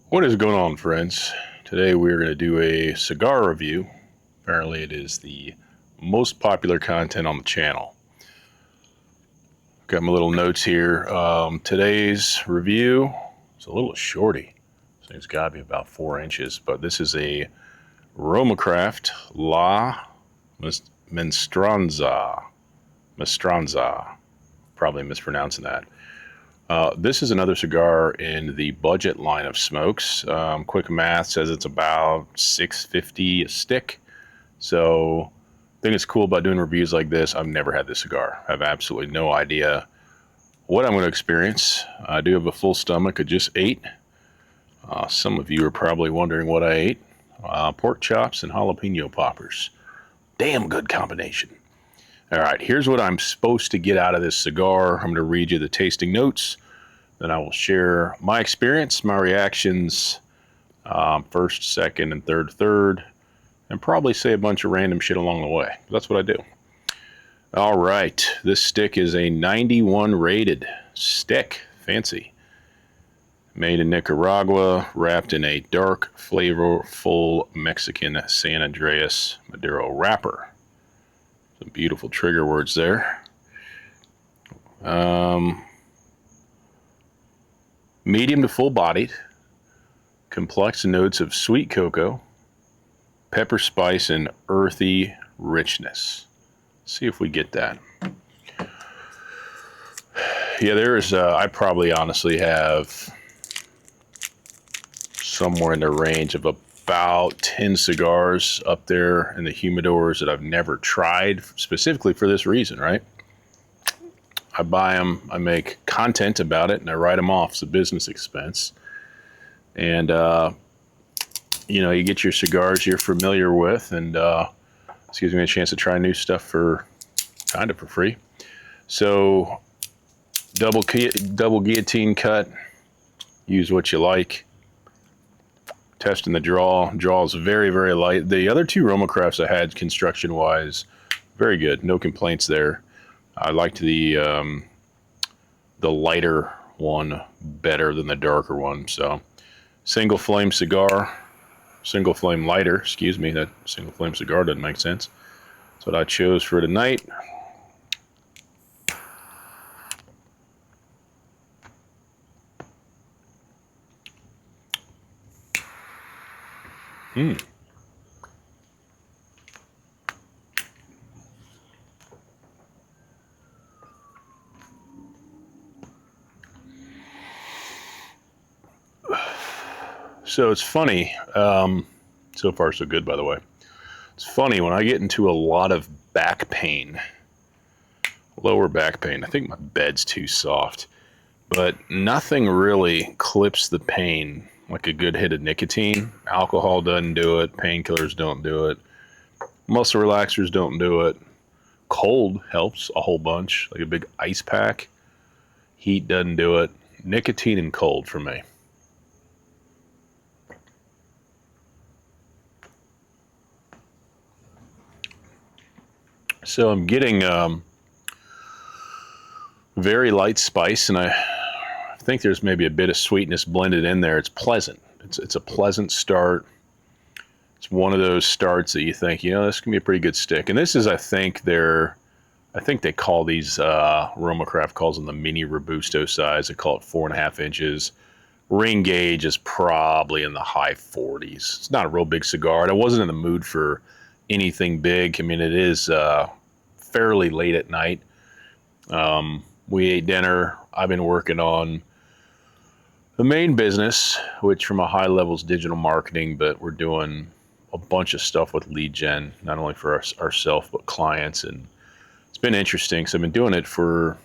What is going on, friends? Today we're going to do a cigar review. Apparently it is the most popular content on the channel. Got my little notes here. Today's review is a little shorty. This thing's got to be about 4 inches, but this is a RoMa La Maestranza. Maestranza. Probably mispronouncing that. This is another cigar in the budget line of smokes. Quick math says it's about $6.50 a stick. So I think it's cool about doing reviews like this. I've never had this cigar. I have absolutely no idea what I'm going to experience. I do have a full stomach. I just ate. Some of you are probably wondering what I ate. Pork chops and jalapeno poppers. Damn good combination. All right, here's what I'm supposed to get out of this cigar. I'm going to read you the tasting notes. Then I will share my experience, my reactions, first, second, and third, and probably say a bunch of random shit along the way. That's what I do. All right, this stick is a 91 rated stick. Fancy. Made in Nicaragua, wrapped in a dark, flavorful Mexican San Andreas Maduro wrapper. Some beautiful trigger words there. Medium to full bodied. Complex notes of sweet cocoa, pepper spice, and earthy richness. Let's see if we get that. Yeah, there's, I probably honestly have somewhere in the range of about 10 cigars up there in the humidors that I've never tried, specifically for this reason, right? I buy them, I make content about it, and I write them off. It's a business expense. And, you know, you get your cigars you're familiar with, and this gives me a chance to try new stuff for kind of for free. So, double guillotine cut, use what you like. Testing the draw. Draw is very, very light. The other two RoMa I had construction-wise, very good. No complaints there. I liked the lighter one better than the darker one. So, single flame cigar, single flame lighter. Excuse me, that single flame cigar doesn't make sense. That's what I chose for tonight. So it's funny. So far, so good, by the way. It's funny when I get into a lot of back pain, lower back pain. I think my bed's too soft, but nothing really clips the pain like a good hit of nicotine. Alcohol doesn't do it. Painkillers don't do it. Muscle relaxers don't do it. Cold helps a whole bunch, like a big ice pack. Heat doesn't do it. Nicotine and cold for me. So I'm getting very light spice, and I think there's maybe a bit of sweetness blended in there. It's pleasant. It's a pleasant start. It's one of those starts that you think, you know, this can be a pretty good stick. And this is, I think they call these, RoMa calls them the mini Robusto size. They call it 4.5 inches. Ring gauge is probably in the high 40s. It's not a real big cigar. And I wasn't in the mood for anything big. I mean, it is fairly late at night. We ate dinner. I've been working on the main business, which from a high level is digital marketing, but we're doing a bunch of stuff with lead gen, not only for ourselves, but clients. And it's been interesting. So I've been doing it for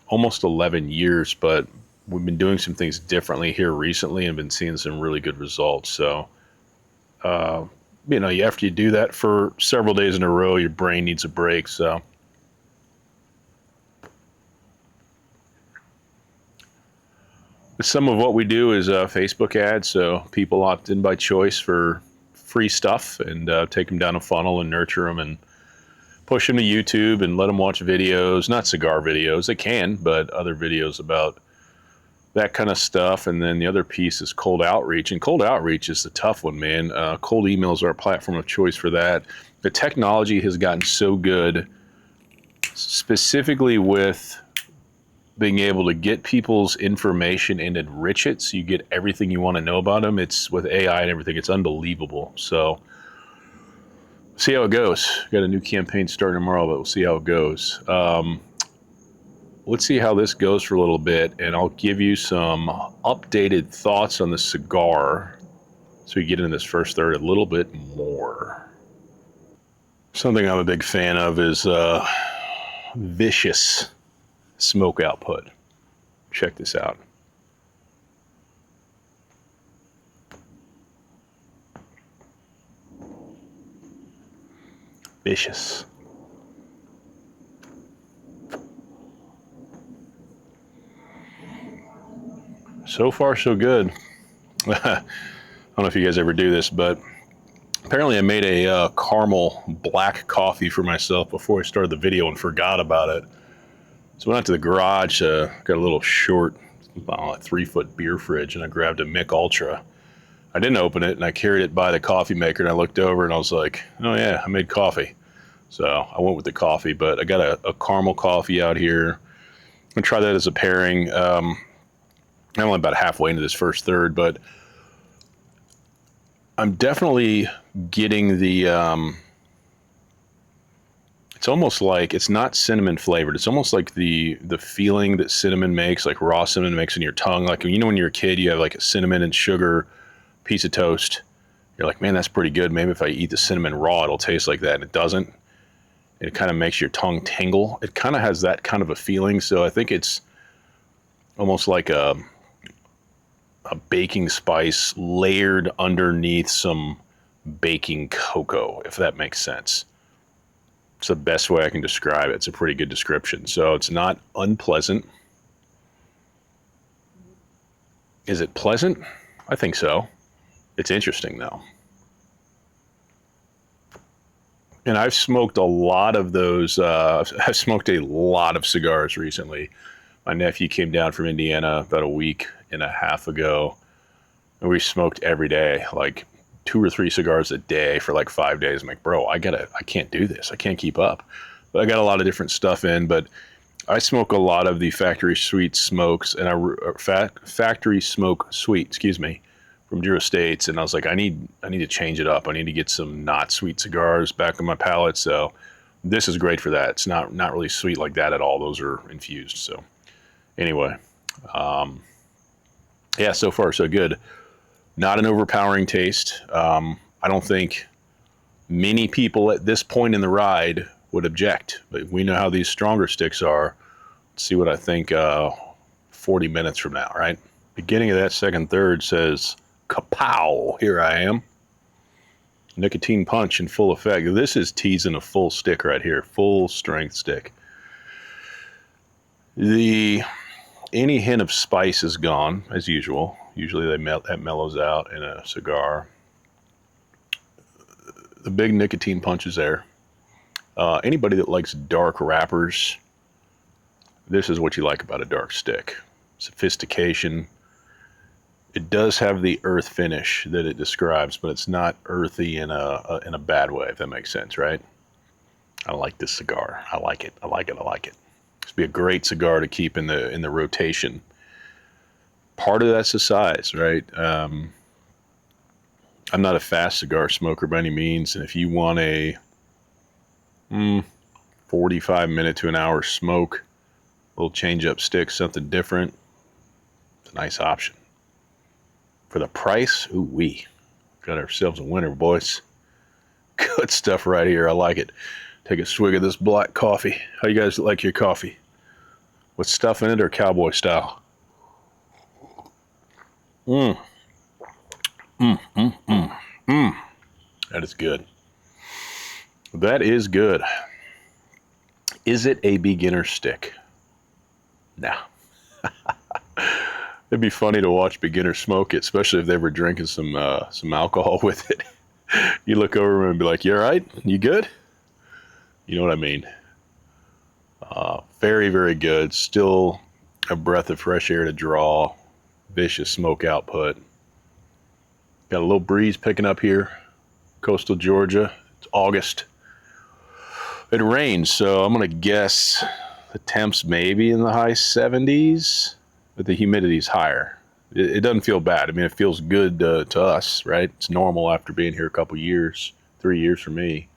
almost 11 years, but we've been doing some things differently here recently and been seeing some really good results. So, you know, after you do that for several days in a row, your brain needs a break. So some of what we do is Facebook ads. So people opt in by choice for free stuff and take them down a funnel and nurture them and push them to YouTube and let them watch videos, not cigar videos. They can, but other videos about that kind of stuff. And then the other piece is cold outreach. And cold outreach is the tough one, man. Cold emails are our platform of choice for that. The technology has gotten so good, specifically with being able to get people's information and enrich it so you get everything you want to know about them. It's with AI and everything, it's unbelievable. So see how it goes. Got a new campaign starting tomorrow, but we'll see how it goes. Let's see how this goes for a little bit, and I'll give you some updated thoughts on the cigar so we get into this first third a little bit more. Something I'm a big fan of is vicious smoke output. Check this out. Vicious. So far, so good. I don't know if you guys ever do this, but apparently I made a caramel black coffee for myself before I started the video and forgot about it. So I went out to the garage, got a little short, 3-foot beer fridge, and I grabbed a Mick Ultra. I didn't open it, and I carried it by the coffee maker, and I looked over, and I was like, oh yeah, I made coffee. So I went with the coffee, but I got a caramel coffee out here. I'm gonna try that as a pairing. I'm only about halfway into this first third, but I'm definitely getting the, it's almost like, it's not cinnamon flavored. It's almost like the feeling that cinnamon makes, like raw cinnamon makes in your tongue. Like, you know, when you're a kid, you have like a cinnamon and sugar piece of toast. You're like, man, that's pretty good. Maybe if I eat the cinnamon raw, it'll taste like that. And it doesn't. It kind of makes your tongue tingle. It kind of has that kind of a feeling. So I think it's almost like a baking spice layered underneath some baking cocoa, if that makes sense. It's the best way I can describe it. It's a pretty good description. So it's not unpleasant. Is it pleasant? I think so. It's interesting though. And I've smoked a lot of those. I've smoked a lot of cigars recently. My nephew came down from Indiana about a week and a half ago, and we smoked every day, like 2 or 3 cigars a day for like 5 days. I'm like, bro, I can't do this. I can't keep up. But I got a lot of different stuff in, but I smoke a lot of the factory sweet smokes, and factory smoke sweet, excuse me, from Drew Estates. And I was like, I need to change it up. I need to get some not sweet cigars back on my palate. So this is great for that. It's not really sweet like that at all. Those are infused. So anyway, yeah, so far so good. Not an overpowering taste. I don't think many people at this point in the ride would object, but we know how these stronger sticks are. Let's see what I think 40 minutes from now, right? Beginning of that second third says, kapow, here I am. Nicotine punch in full effect. This is teasing a full stick right here, full strength stick. Any hint of spice is gone, as usual. Usually that mellows out in a cigar. The big nicotine punch is there. Anybody that likes dark wrappers, this is what you like about a dark stick. Sophistication. It does have the earth finish that it describes, but it's not earthy in a bad way, if that makes sense, right? I like this cigar. I like it. I like it. I like it. This would be a great cigar to keep in the rotation. Part of that's the size, right? I'm not a fast cigar smoker by any means, and if you want a 45-minute to an hour smoke, a little change up stick, something different, it's a nice option. For the price, ooh wee, got ourselves a winner, boys. Good stuff right here. I like it. Take a swig of this black coffee. How you guys like your coffee? With stuff in it or cowboy style? That is good. That is good. Is it a beginner stick? No. It'd be funny to watch beginners smoke it, especially if they were drinking some alcohol with it. You look over and be like, "You all right? You good?" You know what I mean? Very, very good. Still a breath of fresh air to draw. vicious smoke output. Got a little breeze picking up here, coastal Georgia. It's August. It rains, so I'm going to guess the temps maybe in the high 70s, but the humidity's higher. It doesn't feel bad. I mean, it feels good to us, right? It's normal after being here a couple years, 3 years for me.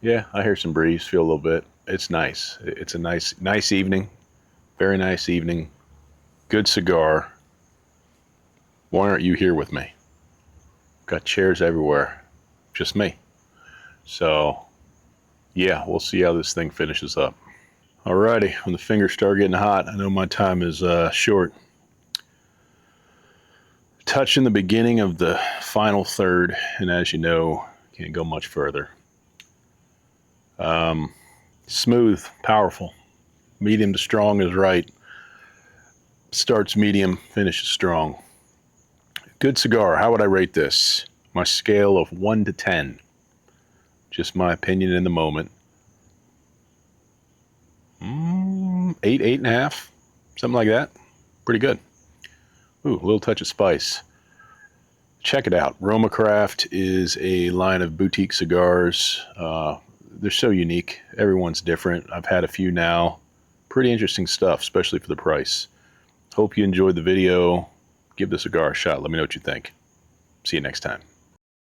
Yeah, I hear some breeze, feel a little bit. It's nice. It's a nice evening. Very nice evening. Good cigar. Why aren't you here with me? Got chairs everywhere. Just me. So, yeah, we'll see how this thing finishes up. Alrighty, when the fingers start getting hot, I know my time is short. Touching the beginning of the final third, and as you know, can't go much further. Smooth, powerful. Medium to strong is right. Starts medium, finishes strong. Good cigar. How would I rate this? My scale of 1 to 10. Just my opinion in the moment. 8, 8.5. Something like that. Pretty good. Ooh, a little touch of spice. Check it out. RoMa Craft is a line of boutique cigars. They're so unique. Everyone's different. I've had a few now. Pretty interesting stuff, especially for the price. Hope you enjoyed the video. Give the cigar a shot. Let me know what you think. See you next time.